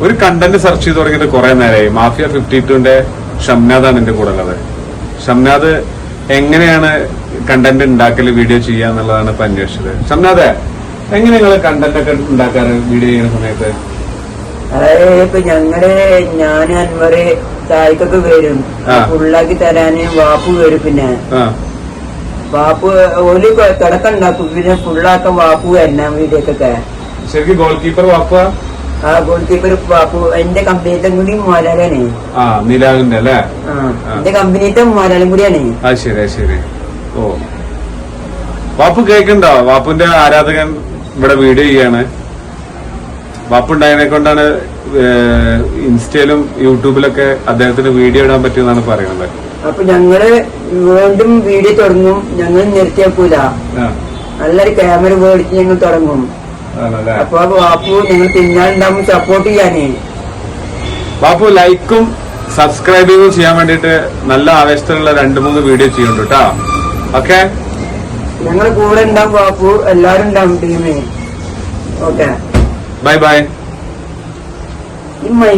ഒരു content search ചെയ്ത് തുടങ്ങിയിട്ട് കുറെ നേരമായി. മാഫിയ 52ന്റെ ഷംനാദാണ് എന്റെ കൂടെ ഉള്ളത്. ഷംനാദ് എങ്ങനെയാണ് കണ്ടന്റ് ഉണ്ടാക്കല്, വീഡിയോ ചെയ്യാന്നുള്ളതാണ് ഇപ്പൊ അന്വേഷിച്ചത്. ഷംനാദ്, എങ്ങനെ നിങ്ങള് കണ്ടന്റ് ഒക്കെ ഉണ്ടാക്കാറ് വീഡിയോ ചെയ്യുന്ന സമയത്ത്? അതായത് ഇപ്പൊ ഞാൻ അൻവറ് തായ്ക്കൊക്കെ വരും, ഫുള്ളാക്കി തരാന് വാപ്പു വരും. പിന്നെ വാപ്പു ഒരു കിടക്കുണ്ടാക്കും, പിന്നെ ഫുള്ളാക്കാൻ വാപ്പു വരണം വീഡിയോക്കൊക്കെ. ശരിക്കും ഗോൾ കീപ്പർ വാപ്പ? ആ ഗോൾ കീപ്പർ വാപ്പു എന്റെ കമ്പനിത്തെ കൂടി മോലാലാണ്. നിലാവിന്റെ അല്ലേ? എന്റെ കമ്പനിത്തെ മോലാലും കൂടിയാണ്. ശരി. ഓ, വാപ്പു കേൾക്കണ്ടോ? വാപ്പുന്റെ ആരാധകൻ ഇവിടെ വീഡിയോ ചെയ്യാണ്. വാപ്പു ഉണ്ടായതിനെ കൊണ്ടാണ് ഇൻസ്റ്റയിലും യൂട്യൂബിലൊക്കെ അദ്ദേഹത്തിന് വീഡിയോ ഇടാൻ പറ്റുമെന്നാണ് പറയുന്നത്. അപ്പൊ ഞങ്ങള് വീണ്ടും വീഡിയോ തുടങ്ങും. ഞങ്ങൾ നിർത്തിയാക്കൂല, നല്ലൊരു ക്യാമറ മേടിച്ച് ഞങ്ങൾ തുടങ്ങും. അപ്പൊ വാപ്പു ഞങ്ങൾ പിന്നാലുണ്ടാകുമ്പോൾ സപ്പോർട്ട് ചെയ്യാനേ. വാപ്പു ലൈക്കും സബ്സ്ക്രൈബിങ്ങും ചെയ്യാൻ വേണ്ടിട്ട് നല്ല ആവേശത്തിലുള്ള 2-3 വീഡിയോ ചെയ്യുന്നുണ്ട് കേട്ടോ. ഓക്കെ, ഞങ്ങൾ കൂടെ ഉണ്ടാവും വാപ്പു, എല്ലാരും ഉണ്ടാവും ടീമേ. Okay, by.